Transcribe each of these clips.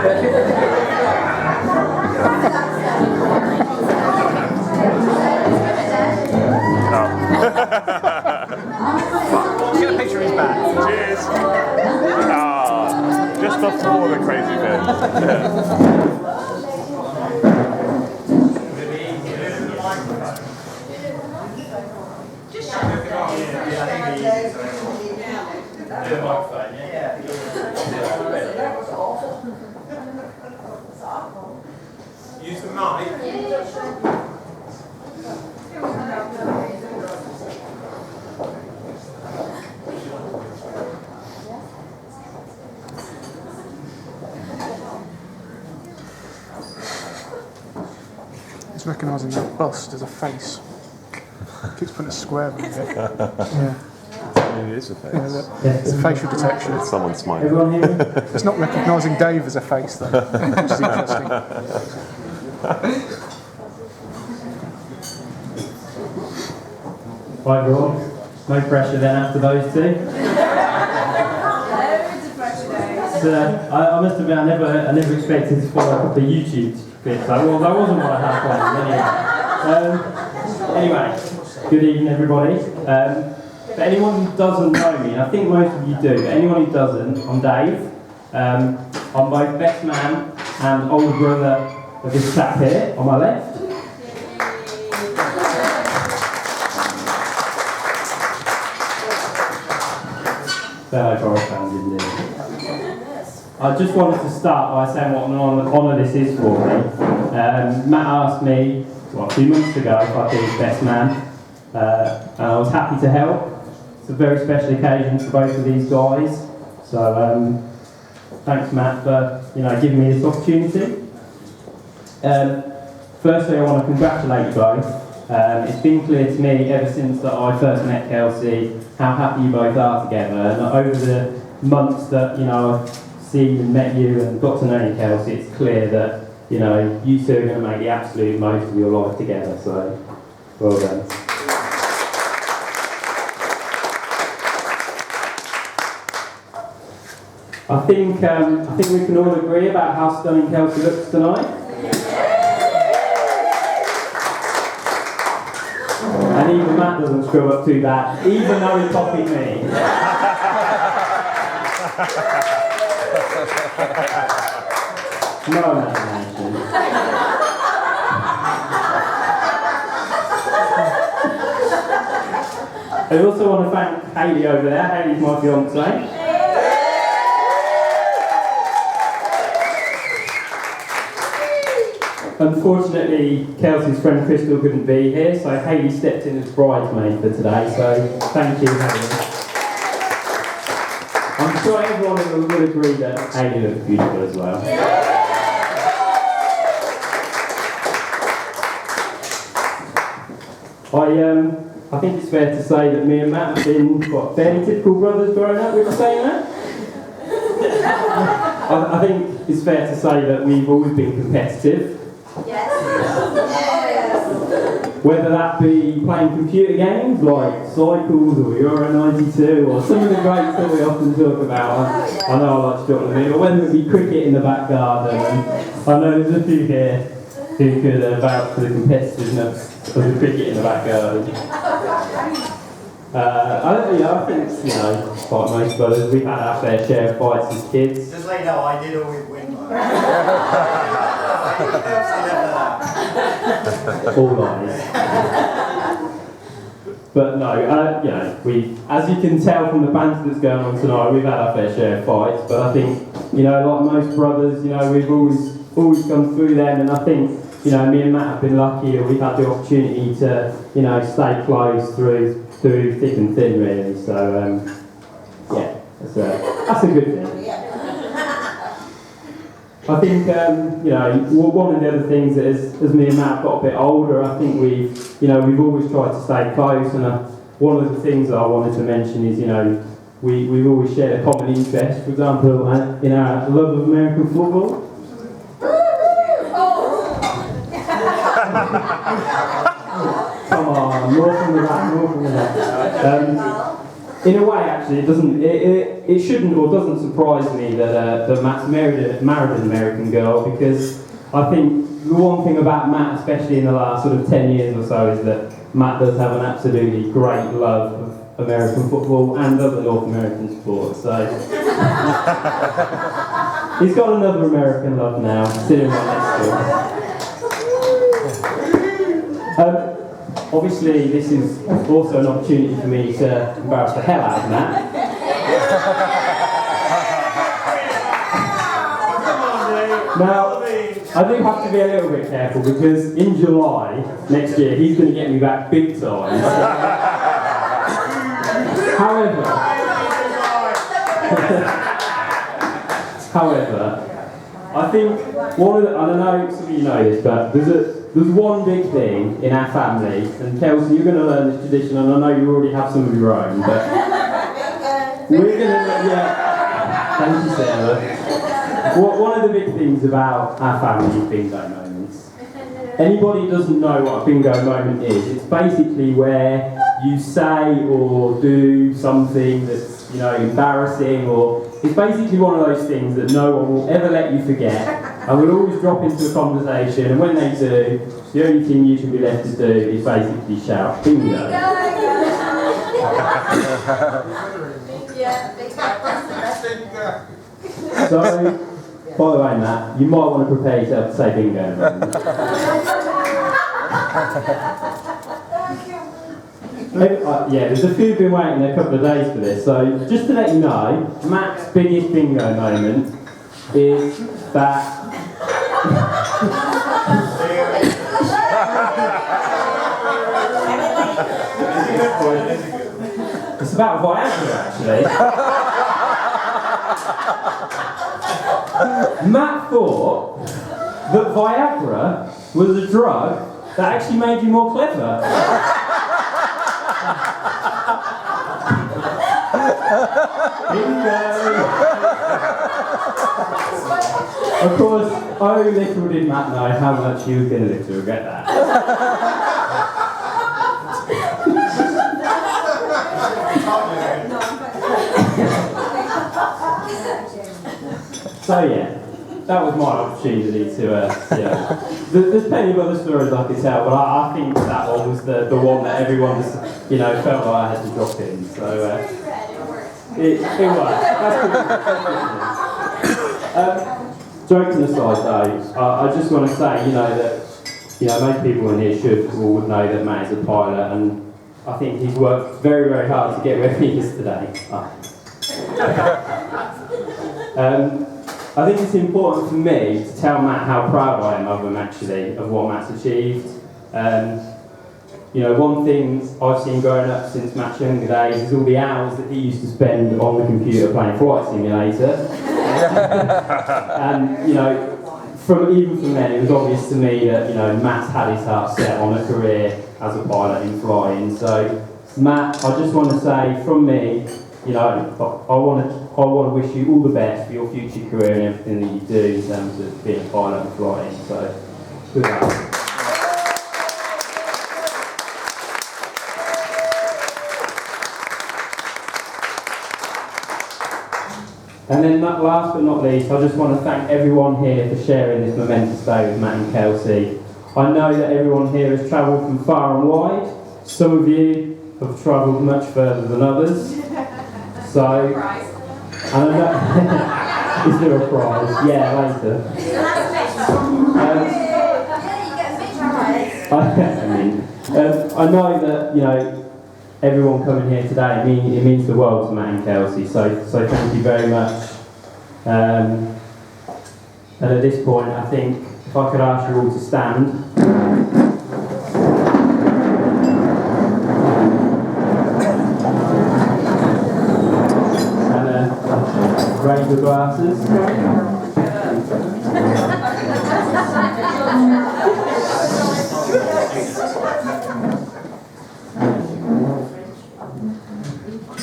Get a picture of his back. Cheers. Just before the crazy bit. Use the mic. It's recognising that bust as a face. Keeps putting a square on it. Yeah. Maybe it is a face. It's facial detection. It's someone smiling. Everyone hear me? It's not recognising Dave as a face though, which is interesting. Right, everyone. No pressure then after those two. So, I must admit, I never expected to follow up the YouTube bit. That wasn't what I had planned. Anyway, good evening, everybody. For anyone who doesn't know me, and I think most of you do, but anyone who doesn't, I'm Dave. I'm both best man and older brother of this chap here on my left. Fellow Forest fans indeed. I just wanted to start by saying what an honour this is for me. Matt asked me, a few months ago, if I'd be his best man, and I was happy to help. It's a very special occasion for both of these guys, so thanks Matt for giving me this opportunity. Firstly, I want to congratulate you both. It's been clear to me ever since that I first met Kelsie how happy you both are together, and over the months that I've seen and met you and got to know you, Kelsie, it's clear that you two are going to make the absolute most of your life together. So, well done. I think we can all agree about how stunning Kelsie looks tonight. And even Matt doesn't screw up too bad, even though he copied me. No imagination. I also want to thank Hayley over there. Hayley's my fiancée. Unfortunately, Kelsey's friend Crystal couldn't be here, so Hayley stepped in as bridesmaid for today, so thank you, Hayley. I'm sure everyone will agree that Hayley looks beautiful as well. I think it's fair to say that me and Matt have been, fairly typical brothers growing up, would you say that? I think it's fair to say that we've always been competitive. Yes. Whether that be playing computer games like Cycles or Euro 92 or some of the greats that we often talk about. I know I like to talk to me, but whether it be cricket in the back garden, and I know there's a few here who could vouch for the competitiveness of the cricket in the back garden. I think, like most brothers, we've had our fair share of fights as kids. Just like that, I did always win. All lies. But no, we, as you can tell from the banter that's going on tonight, we've had our fair share of fights. But I think, like most brothers, we've always gone through them, and I think, me and Matt have been lucky, and we've had the opportunity to, stay close through thick and thin, really. So, that's a good thing. I think, one of the other things that as me and Matt got a bit older, I think we've always tried to stay close, and one of the things that I wanted to mention is, we've always shared a common interest, for example, in our love of American football. Come on, more from the back. in a way, actually, it shouldn't or doesn't surprise me that Matt's married an American girl, because I think the one thing about Matt, especially in the last sort of 10 years or so, is that Matt does have an absolutely great love of American football and other North American sports. So he's got another American love now, sitting right next to him. Obviously, this is also an opportunity for me to embarrass the hell out of Matt. Now, I do have to be a little bit careful, because in July next year he's going to get me back big time. However, I think one of the, I don't know if some of you know this, but there's one big thing in our family, and Kelsie, you're going to learn this tradition, and I know you already have some of your own, but we're going to, thank you, Sarah. One of the big things about our family is bingo moments. Anybody who doesn't know what a bingo moment is, it's basically where you say or do something that's, embarrassing, or it's basically one of those things that no one will ever let you forget, and will always drop into a conversation, and when they do, the only thing you should be left to do is basically shout bingo. So, by the way, Matt, you might want to prepare yourself to say bingo. There's a few been waiting a couple of days for this, so just to let you know, Matt's biggest bingo moment is that it's about Viagra, actually. Matt thought that Viagra was a drug that actually made you more clever. Of course, oh little did Matt know how much he was going to live to regret that. So yeah, that was my opportunity to, there's plenty of other stories I could tell, but I think that one was the one that everyone just, felt like I had to drop in. So it was. That's joking aside though, I just want to say, that, most people in here would know that Matt is a pilot, and I think he's worked very, very hard to get where he is today. I think it's important for me to tell Matt how proud I am of him, actually, of what Matt's achieved. One thing I've seen growing up since Matt's younger days is all the hours that he used to spend on the computer playing Flight Simulator. And, even from then, it was obvious to me that, Matt's had his heart set on a career as a pilot in flying. So, Matt, I just want to say, from me, I want to wish you all the best for your future career and everything that you do in terms of being a pilot and flying. So, good luck. And then last but not least, I just want to thank everyone here for sharing this momentous day with Matt and Kelsie. I know that everyone here has travelled from far and wide. Some of you have travelled much further than others. So, and I know, is there a prize? Yeah, later. I know that, everyone coming here today, it means the world to Matt and Kelsie, so thank you very much. And at this point, I think if I could ask you all to stand. And raise your glasses.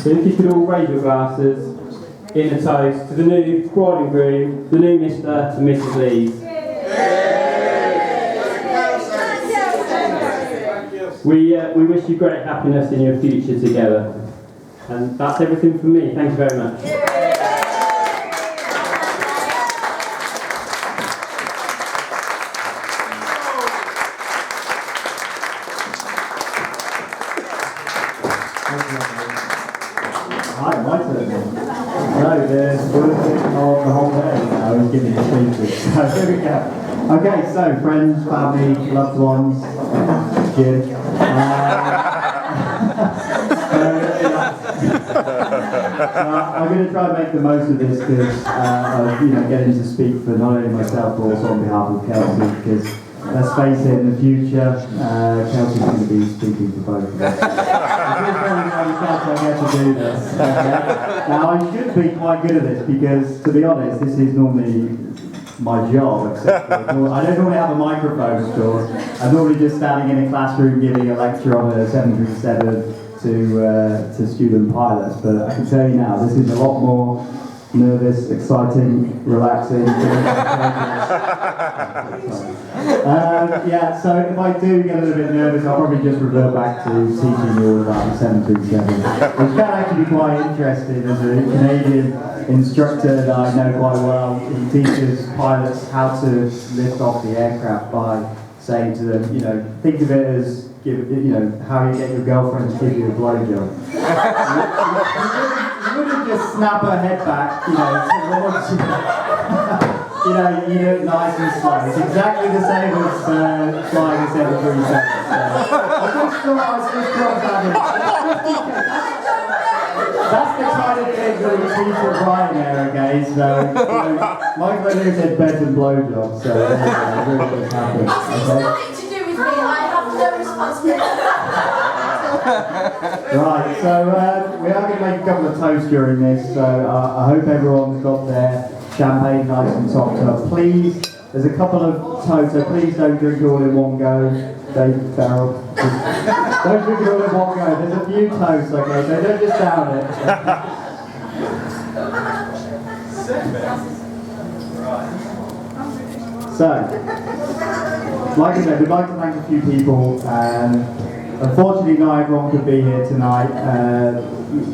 So if you could all raise your glasses in a toast to the new bride and groom, the new Mr. and Mrs. Lees. We wish you great happiness in your future together. And that's everything from me. Thank you very much. Hi, my turn. So there's working of the whole day. I was giving you speeches. So here we go. Okay, so friends, family, loved ones, Jim. I'm going to try and make the most of this because I'm getting to speak for not only myself but also on behalf of Kelsie. Because let's face it, in the future, Kelsie's going to be speaking for both of us. I get to do this. Okay? Now I should be quite good at this because, to be honest, this is normally my job. Except I don't normally have a microphone, of course. I'm normally just standing in a classroom giving a lecture on a 737 to student pilots. But I can tell you now, this is a lot more nervous, exciting, relaxing. So if I do get a little bit nervous, I'll probably just revert back to teaching you all about the 737, which can actually be quite interesting as a Canadian instructor that I know quite well. He teaches pilots how to lift off the aircraft by saying to them, think of it as how you get your girlfriend to give you a blowjob. You wouldn't just snap her head back, you do it nice and slow. It's exactly the same as flying a 737. That's the kind of thing that we teach at Ryanair, okay? So, Michael O'Leary said beds and blowjobs, so there you go, really just happened. It's nothing to do with me, I have no responsibility. Right, so we are going to make a couple of toasts during this, so I hope everyone's got their champagne nice and topped up. Please, there's a couple of toasts, so please don't drink it all in one go. Dave Farrell. Don't drink it all in one go. There's a few toasts, okay, so don't just down it. So, like I said, we'd like to thank a few people. Unfortunately, not everyone could be here tonight.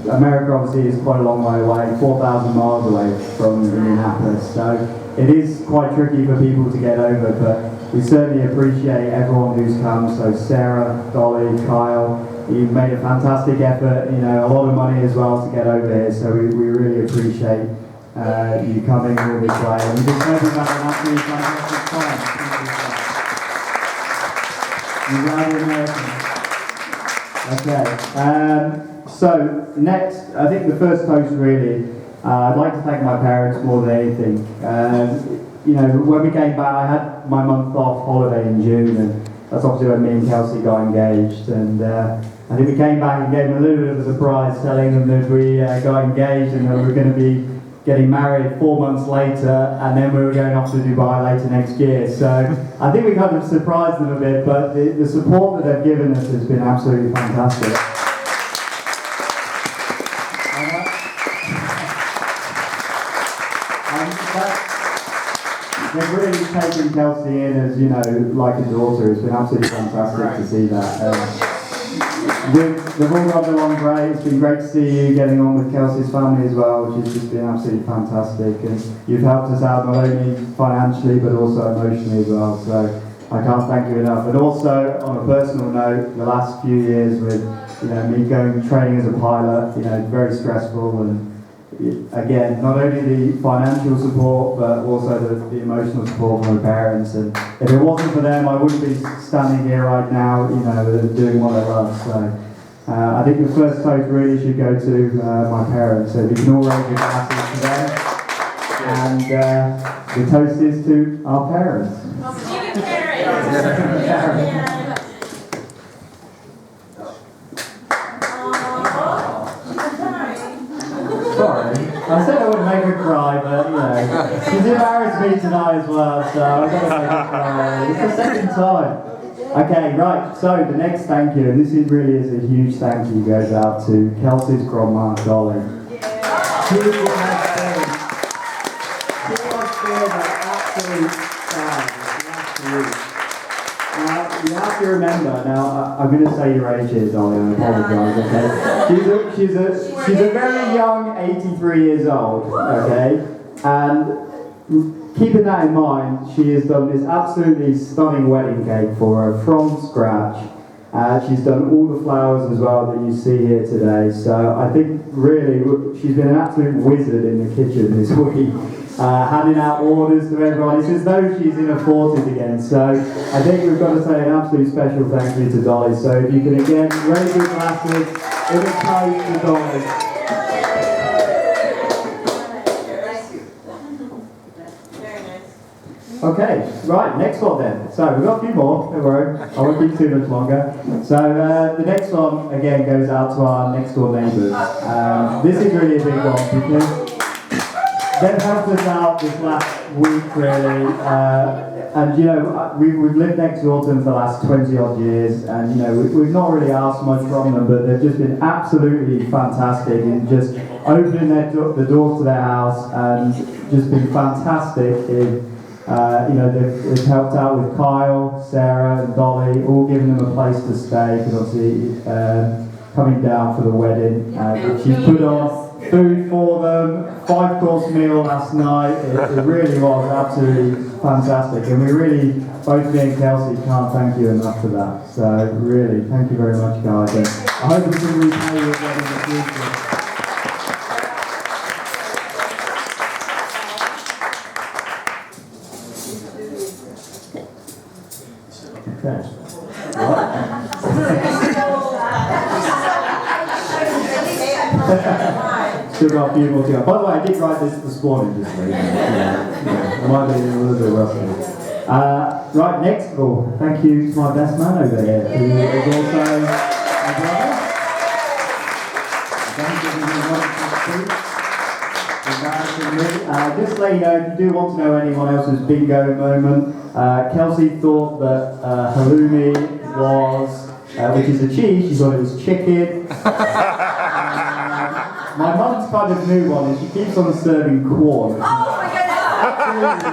America obviously is quite a long way away, 4,000 miles away from Indianapolis, so it is quite tricky for people to get over, but we certainly appreciate everyone who's come. So Sarah, Dolly, Kyle, you've made a fantastic effort, a lot of money as well to get over here, so we really appreciate you coming all this way, and we just hope you've had an absolutely fantastic time. You're glad American. Okay, so next, I think the first toast really, I'd like to thank my parents more than anything. When we came back, I had my month off holiday in June, and that's obviously when me and Kelsie got engaged, and I think we came back and gave them a little bit of a surprise, telling them that we got engaged and that we were going to be getting married 4 months later, and then we were going off to Dubai later next year. So I think we kind of surprised them a bit, but the support that they've given us has been absolutely fantastic. They've really taken Kelsie in as, like a daughter. It's been absolutely fantastic to see that. They've all got along great. It's been great to see you getting on with Kelsie's family as well, which has just been absolutely fantastic. And you've helped us out not only financially but also emotionally as well. So I can't thank you enough. And also, on a personal note, the last few years with me going training as a pilot, very stressful, and again, not only the financial support but also the emotional support from my parents. And if it wasn't for them, I wouldn't be standing here right now, doing what I love. So I think the first toast really should go to my parents. So if you can all raise your glasses to them. And the toast is to our parents. Sorry, I said I wouldn't make her cry, but she's embarrassed me tonight as well, so I've got to make her cry. It's the second time. Okay, right, so the next thank you, and this really is a huge thank you, goes out to Kelsie's grandma, Dolly. She was an absolute fan, Now, you have to remember, I'm going to say your age here, Dolly, I apologise, okay? She's a very young 83 years old, okay? And keeping that in mind, she has done this absolutely stunning wedding cake for her from scratch. She's done all the flowers as well that you see here today. So I think really she's been an absolute wizard in the kitchen this week, handing out orders to everyone. It's as though she's in her 40s again. So I think we've got to say an absolute special thank you to Dolly. So if you can again raise your glasses in a toast to Dolly. Okay, right, next one then. So we've got a few more, don't worry, I won't keep too much longer. So the next one, again, goes out to our next door neighbours. This is really a big one because they've helped us out this last week, really. And, you know, we've lived next door to them for the last 20 odd years, and, you know, we've not really asked much from them, but they've just been absolutely fantastic in just opening the doors to their house and just been fantastic in you know, they've helped out with Kyle, Sarah and Dolly, all giving them a place to stay, because obviously coming down for the wedding. She's put on food for them, 5-course meal last night. It really was absolutely fantastic, and we really, both me and Kelsie, can't thank you enough for that. So really, thank you very much, guys. And I hope we can repay you again in the future. Okay. Still got a few more to go. By the way, I did write this morning, just so you know. I might be a little bit rusty. Right, next of all, thank you to my best man over here, who is also my brother. Just to let you know, if you do want to know anyone else's bingo moment, Kelsie thought that halloumi was, which is a cheese, she thought it was chicken. My mum's kind of new one, and she keeps on serving corn. Oh my goodness!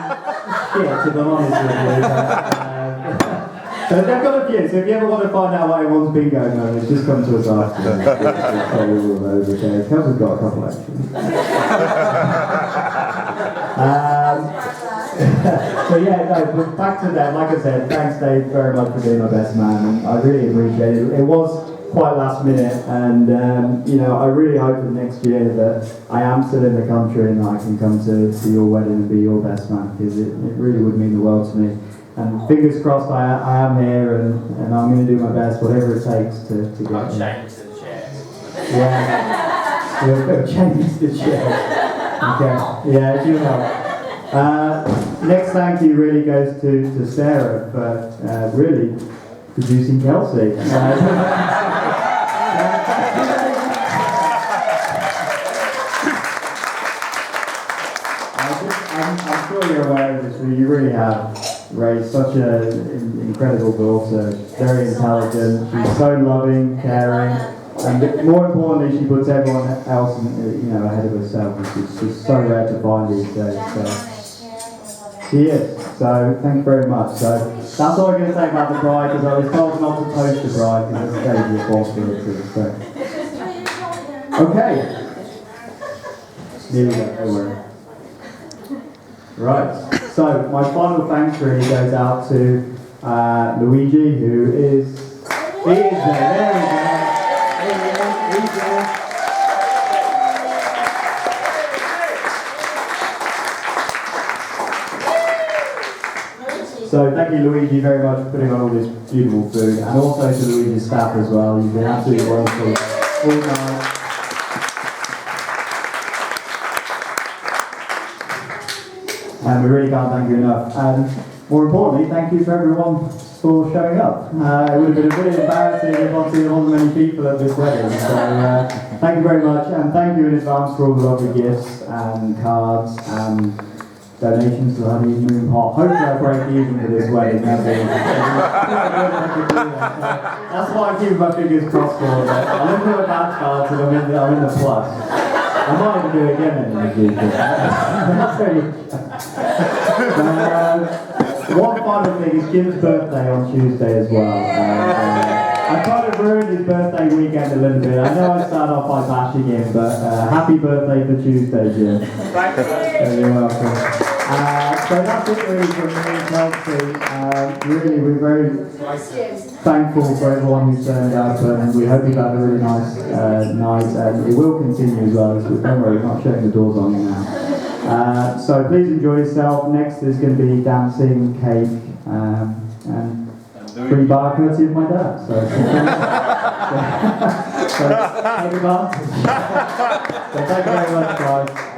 Shit, if I'm honest with you. So they've got a few, so if you ever want to find out what everyone's bingo moments, just come to us after. Kelsie's got a couple actually. So yeah, no, but back to them, like I said, thanks Dave very much for being my best man, and I really appreciate it. It was quite last minute, and you know, I really hope that next year that I am still in the country and that I can come to your wedding and be your best man, because it really would mean the world to me. And fingers crossed I am here, and I'm going to do my best, whatever it takes to get I'll here. change to the chair. Yeah, we'll change the chair. Okay, yeah, if you help. Next thank you really goes to Sarah for really producing Kelsie. I'm sure you're aware of this, but you really have raised such an incredible daughter, very intelligent, she's so loving, caring, and more importantly, she puts everyone else ahead of herself, which is just so rare to find these days. So. She is, so thank you very much. So that's all I'm going to say about the bride, because I was told not to toast the bride because it's a stage of responsibility. So. Okay. Here we go, don't worry. Right, so my final thanks really goes out to Luigi, who is there. There we go. So thank you, Luigi, very much for putting on all this beautiful food, and also to Luigi's staff as well. You've been absolutely wonderful all night. And we really can't thank you enough. And more importantly, thank you for everyone for showing up. It would have been a bit embarrassing if obviously there wasn't many people at this wedding. So thank you very much, and thank you in advance for all the lovely gifts and cards and donations to the honeymoon pot. Hopefully I'll break even for this wedding. That's why I'm keeping my fingers crossed for it. I look at my bank cards and I'm in the plus. I might even do it again in the future. One final thing, it's Jim's birthday on Tuesday as well. I kind of ruined his birthday weekend a little bit. I know I started off by bashing him, but happy birthday for Tuesday, Jim. Thanks. You're welcome. So that's it really from me and Kelsie. Really, we're very thankful for everyone who turned up, and we hope you've had a really nice night, and it will continue as well. So don't worry, we're not shutting the doors on you now. So please enjoy yourself. Next is going to be dancing, cake, and free bar courtesy of my dad. So take advantage. So thank you very much, guys.